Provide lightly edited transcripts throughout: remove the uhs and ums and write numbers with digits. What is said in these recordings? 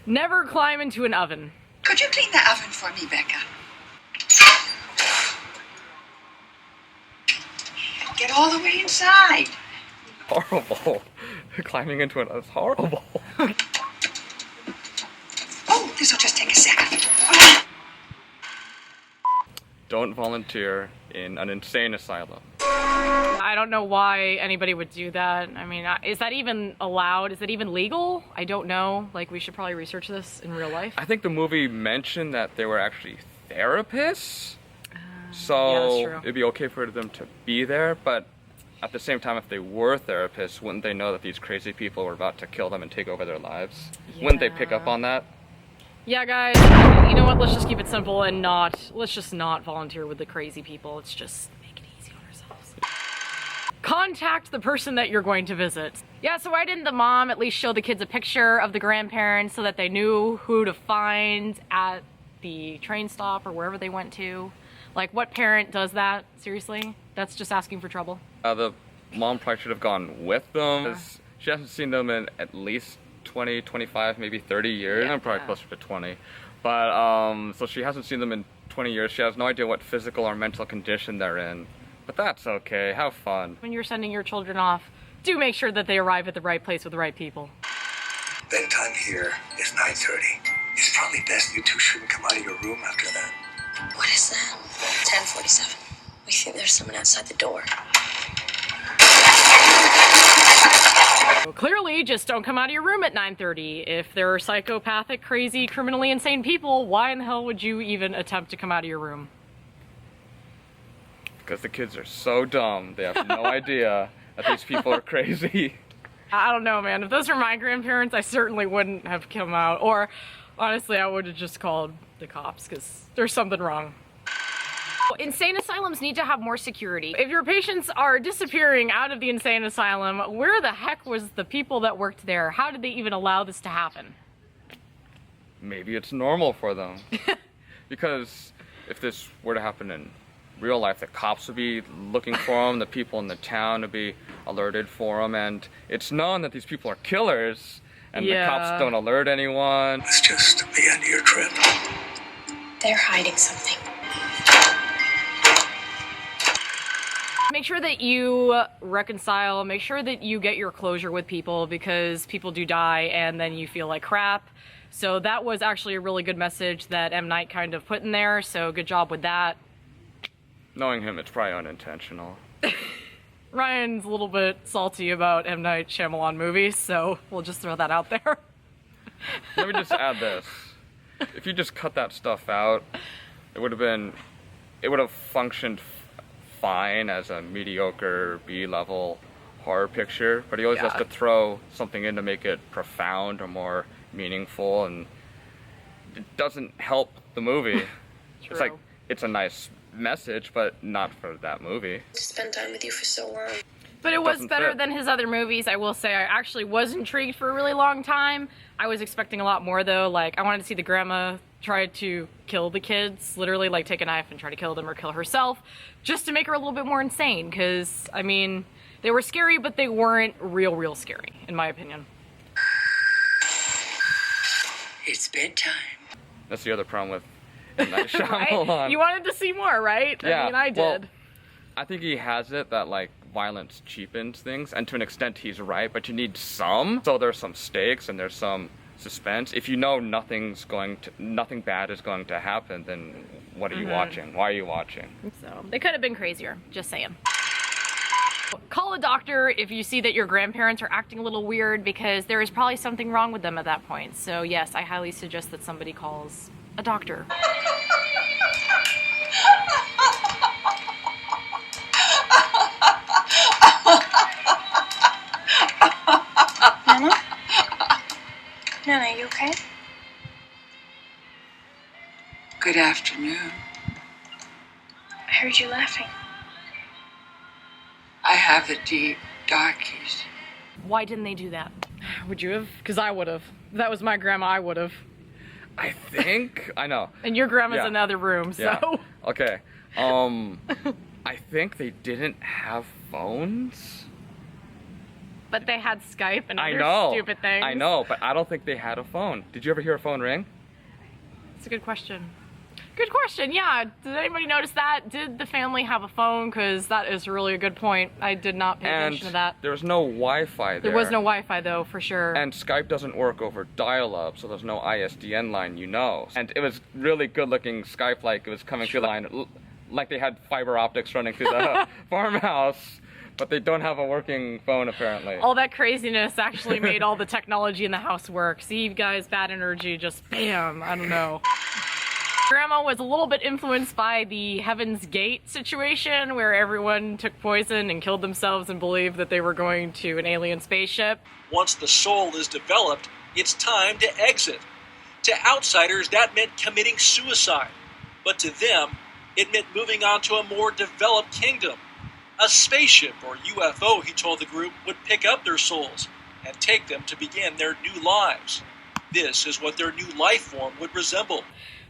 Never climb into an oven. Could you clean the oven for me, Becca? Get all the way inside. Horrible. Climbing into it is horrible. Oh, this will just take a second. Don't volunteer in an insane asylum. I don't know why anybody would do that. I mean, is that even allowed? Is it even legal? I don't know. Like, we should probably research this in real life. I think the movie mentioned that they were actually therapists. Yeah, that's So true. it'd be okay for them to be there, but at the same time, if they were therapists, wouldn't they know that these crazy people were about to kill them and take over their lives? Wouldn't they pick up on that? Yeah, guys, you know what? Let's just keep it simple and let's just not volunteer with the crazy people. Let's just make it easy on ourselves. Contact the person that you're going to visit. Yeah, so why didn't the mom at least show the kids a picture of the grandparents so that they knew who to find at the train stop or wherever they went to? Like, what parent does that? Seriously? That's just asking for trouble. The mom probably should have gone with them, because she hasn't seen them in at least 20, 25, maybe 30 years. Yeah, I'm probably closer to 20. But, so she hasn't seen them in 20 years. She has no idea what physical or mental condition they're in. But that's okay. Have fun. When you're sending your children off, do make sure that they arrive at the right place with the right people. Bedtime here is 9:30. It's probably best you two shouldn't come out of your room after that. What is that? 10:47. We think there's someone outside the door. Well, clearly, just don't come out of your room at 9:30. If there are psychopathic, crazy, criminally insane people, why in the hell would you even attempt to come out of your room? Because the kids are so dumb. They have no idea that these people are crazy. I don't know, man. If those were my grandparents, I certainly wouldn't have come out. Or, honestly, I would have just called the cops, because there's something wrong. Insane asylums need to have more security. If your patients are disappearing out of the insane asylum, where the heck was the people that worked there? How did they even allow this to happen? Maybe it's normal for them. Because if this were to happen in real life, the cops would be looking for them, the people in the town would be alerted for them, and it's known that these people are killers, and the cops don't alert anyone. It's just the end of your trip. They're hiding something. Make sure that you reconcile, make sure that you get your closure with people, because people do die and then you feel like crap. So that was actually a really good message that M. Night kind of put in there, so good job with that. Knowing him, it's probably unintentional. Ryan's a little bit salty about M. Night Shyamalan movies, so we'll just throw that out there. Let me just add this. If you just cut that stuff out, it would have functioned fine as a mediocre B-level horror picture, but he always has to throw something in to make it profound or more meaningful, and it doesn't help the movie. It's like, it's a nice message, but not for that movie. To spend time with you for so long. But it was Doesn't better fit. than his other movies, I will say. I actually was intrigued for a really long time. I was expecting a lot more, though. Like, I wanted to see the grandma try to kill the kids, literally, like, take a knife and try to kill them or kill herself, just to make her a little bit more insane, because, I mean, they were scary, but they weren't real scary, in my opinion. It's bedtime. That's the other problem with M. Night Shyamalan. Right? You wanted to see more, right? Yeah, I mean, I did. well, I think he has it that, like, violence cheapens things, and to an extent he's right, but you need some. So there's some stakes and there's some suspense. If you know nothing bad is going to happen, then what are you watching? Why are you watching? So, they could have been crazier, just saying. Call a doctor if you see that your grandparents are acting a little weird, because there is probably something wrong with them at that point. So yes, I highly suggest that somebody calls a doctor. Nana? Nana, are you okay? Good afternoon. I heard you laughing. I have the deep, darkies. Why didn't they do that? Would you have? Because I would have. If that was my grandma, I would have. I think, I know. And your grandma's Yeah. in the other room, so. Yeah. Okay. I think they didn't have phones. But they had Skype and I other know. stupid things. I know, but I don't think they had a phone. Did you ever hear a phone ring? It's a good question. Good question, yeah. Did anybody notice that? Did the family have a phone? Because that is really a good point. I did not pay attention to that. There was no Wi-Fi there. There was no Wi-Fi though, for sure. And Skype doesn't work over dial-up, so there's no ISDN line, you know. And it was really good-looking Skype, like it was coming through the line, like they had fiber optics running through the farmhouse, but they don't have a working phone apparently. All that craziness actually made all the technology in the house work. See, you guys, bad energy, just bam, I don't know. Grandma was a little bit influenced by the Heaven's Gate situation where everyone took poison and killed themselves and believed that they were going to an alien spaceship. Once the soul is developed, it's time to exit. To outsiders, that meant committing suicide. But to them, it meant moving on to a more developed kingdom. A spaceship, or UFO, he told the group, would pick up their souls and take them to begin their new lives. This is what their new life form would resemble.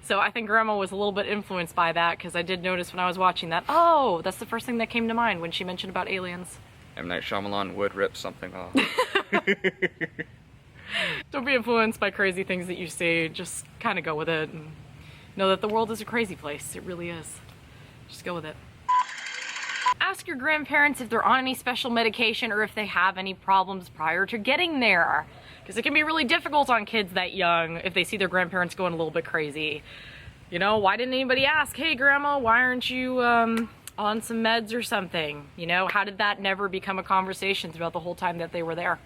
So I think Grandma was a little bit influenced by that, because I did notice when I was watching that, oh, that's the first thing that came to mind when she mentioned about aliens. M Night Shyamalan would rip something off. Don't be influenced by crazy things that you see, just kind of go with it and know that the world is a crazy place. It really is. Just go with it. Ask your grandparents if they're on any special medication or if they have any problems prior to getting there. Because it can be really difficult on kids that young if they see their grandparents going a little bit crazy. You know, why didn't anybody ask, hey grandma, why aren't you on some meds or something? You know, how did that never become a conversation throughout the whole time that they were there?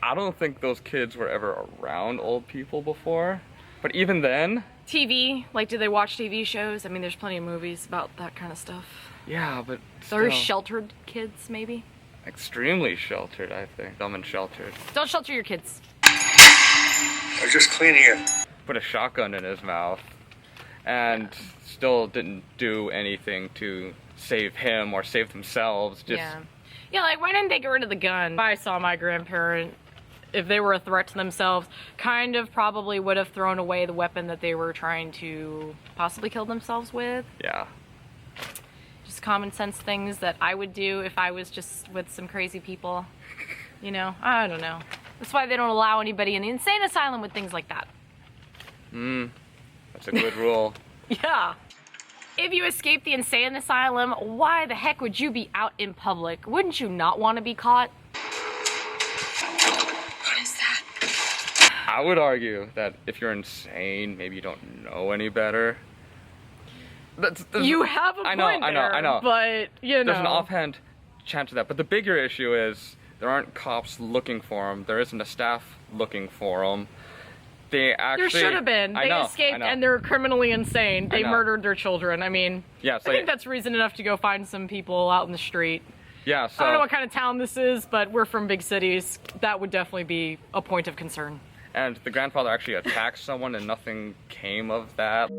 I don't think those kids were ever around old people before, but even then... TV, like do they watch TV shows? I mean, there's plenty of movies about that kind of stuff. Yeah, but They're still, sheltered kids, maybe? extremely sheltered, I think. Dumb and sheltered. Don't shelter your kids. I was just cleaning it. Put a shotgun in his mouth and still didn't do anything to save him or save themselves. Just Yeah, like why didn't they get rid of the gun? If I saw my grandparent, if they were a threat to themselves, kind of probably would have thrown away the weapon that they were trying to possibly kill themselves with. yeah. Just common sense things that I would do if I was just with some crazy people. You know, I don't know. That's why they don't allow anybody in the insane asylum with things like that. That's a good rule. Yeah. If you escape the insane asylum, why the heck would you be out in public? Wouldn't you not want to be caught? What is that? I would argue that if you're insane, maybe you don't know any better. You have a point I know. But, you know. There's an offhand chance of that. But the bigger issue is there aren't cops looking for him. There isn't a staff looking for him. They actually... There should have been. They escaped and they're criminally insane. They murdered their children. I mean, yeah, so I think that's reason enough to go find some people out in the street. Yeah, so... I don't know what kind of town this is, but we're from big cities. That would definitely be a point of concern. And the grandfather actually attacked someone and nothing came of that.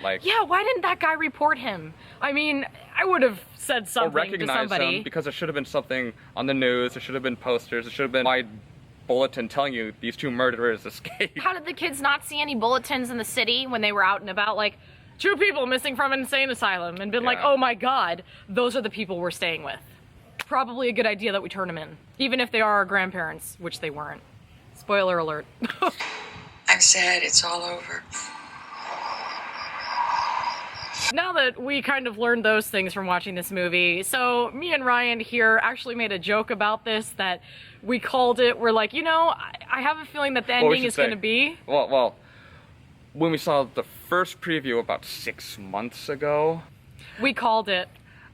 Like... Yeah, why didn't that guy report him? I mean, I would have said something or recognize to somebody. him, because there should have been something on the news. There should have been posters. There should have been my bulletin telling you these two murderers escaped. How did the kids not see any bulletins in the city when they were out and about, like, 2 people missing from an insane asylum, and been like, oh my god, those are the people we're staying with. Probably a good idea that we turn them in, even if they are our grandparents, which they weren't. Spoiler alert. I'm sad it's all over. Now that we kind of learned those things from watching this movie, so me and Ryan here actually made a joke about this, that we called it. We're like, you know, I have a feeling that the ending is going to be... Well, when we saw the first preview about 6 months ago... We called it.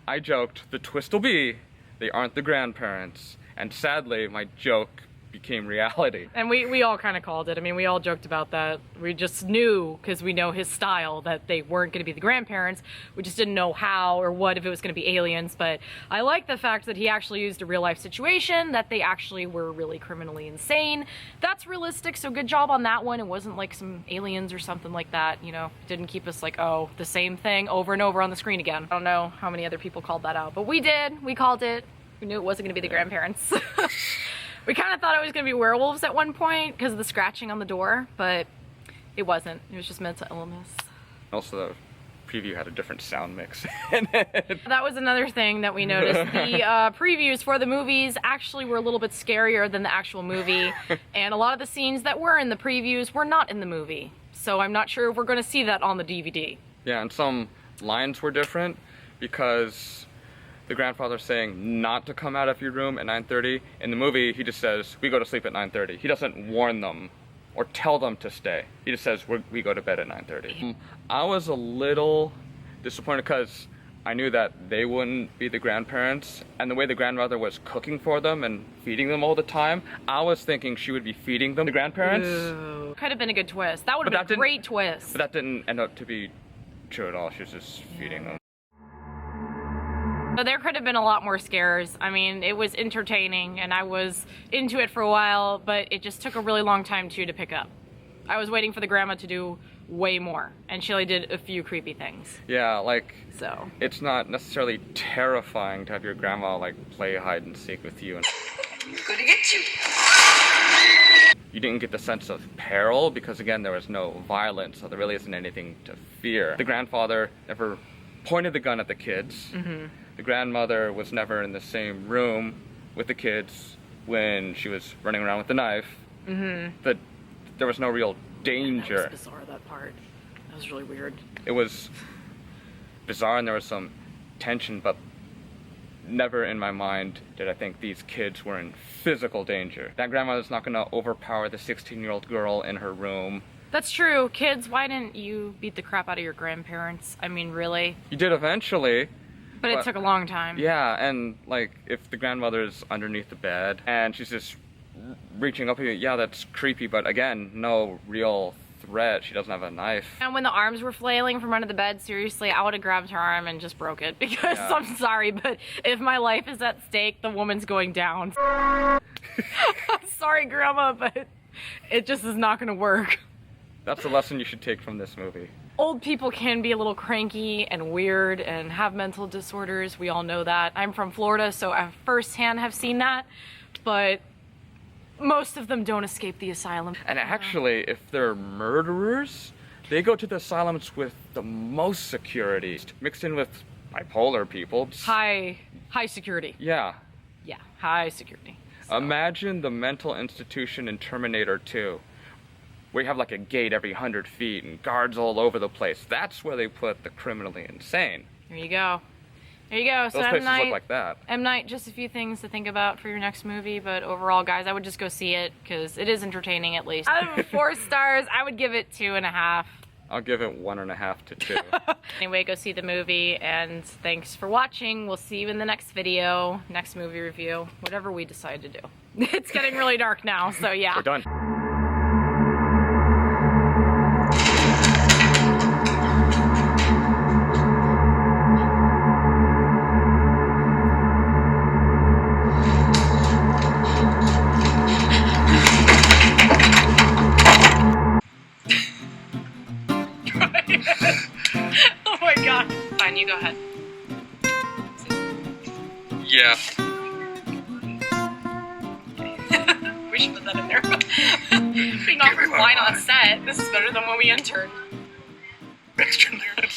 I joked, the twist will be, they aren't the grandparents. And sadly, my joke became reality. And we all kind of called it. I mean, we all joked about that. We just knew, because we know his style, that they weren't going to be the grandparents. We just didn't know how or what, if it was going to be aliens. But I like the fact that he actually used a real life situation, that they actually were really criminally insane. That's realistic, so good job on that one. It wasn't like some aliens or something like that, you know. It didn't keep us like, oh, the same thing over and over on the screen again. I don't know how many other people called that out, but we did. We called it. We knew it wasn't going to be the grandparents. We kind of thought it was going to be werewolves at one point because of the scratching on the door, but it wasn't. It was just mental illness. Also, the preview had a different sound mix in it. That was another thing that we noticed. The previews for the movies actually were a little bit scarier than the actual movie, and a lot of the scenes that were in the previews were not in the movie. So I'm not sure if we're going to see that on the DVD. Yeah, and some lines were different because the grandfather's saying not to come out of your room at 9:30. In the movie, he just says, we go to sleep at 9:30. He doesn't warn them or tell them to stay. He just says, we go to bed at 9:30. I was a little disappointed because I knew that they wouldn't be the grandparents, and the way the grandmother was cooking for them and feeding them all the time, I was thinking she would be feeding them, the grandparents. Ooh. Could have been a good twist. That would have been a great twist. But that didn't end up to be true at all. She was just feeding them. So there could have been a lot more scares. I mean, it was entertaining and I was into it for a while, but it just took a really long time too to pick up. I was waiting for the grandma to do way more, and she only did a few creepy things. Yeah, like, so it's not necessarily terrifying to have your grandma like play hide and seek with you. And I'm gonna get you. you didn't get the sense of peril because again, there was no violence, so there really isn't anything to fear. The grandfather never pointed the gun at the kids. Mm-hmm. The grandmother was never in the same room with the kids when she was running around with the knife. Mm-hmm. There was no real danger. That was bizarre, that part. That was really weird. It was bizarre and there was some tension, but never in my mind did I think these kids were in physical danger. That grandmother's not gonna overpower the 16-year-old girl in her room. That's true. Kids, why didn't you beat the crap out of your grandparents? I mean, really? You did eventually. But it took a long time. Yeah, and like if the grandmother's underneath the bed and she's just reaching up at you, yeah, that's creepy, but again, no real threat. She doesn't have a knife. And when the arms were flailing from under the bed, seriously, I would have grabbed her arm and just broke it because I'm sorry, but if my life is at stake, the woman's going down. Sorry, Grandma, but it just is not going to work. That's the lesson you should take from this movie. Old people can be a little cranky and weird and have mental disorders. We all know that. I'm from Florida, so I firsthand have seen that, but most of them don't escape the asylum. And actually, if they're murderers, they go to the asylums with the most security, mixed in with bipolar people. High security. Yeah. Yeah, high security. So. Imagine the mental institution in Terminator 2. where you have like a gate every 100 feet and guards all over the place. That's where they put the criminally insane. There you go. There you go. So Those places M Night, look like that. M Night, just a few things to think about for your next movie, but overall, guys, I would just go see it because it is entertaining at least. Out of 4 stars, I would give it 2.5. I'll give it 1.5 to 2. Anyway, go see the movie, and thanks for watching. We'll see you in the next video, next movie review, whatever we decide to do. It's getting really dark now, so yeah. We're done. Oh my god. Fine, you go ahead. Yeah. We should put that in there. Being offered wine on set. This is better than when we interned. Extra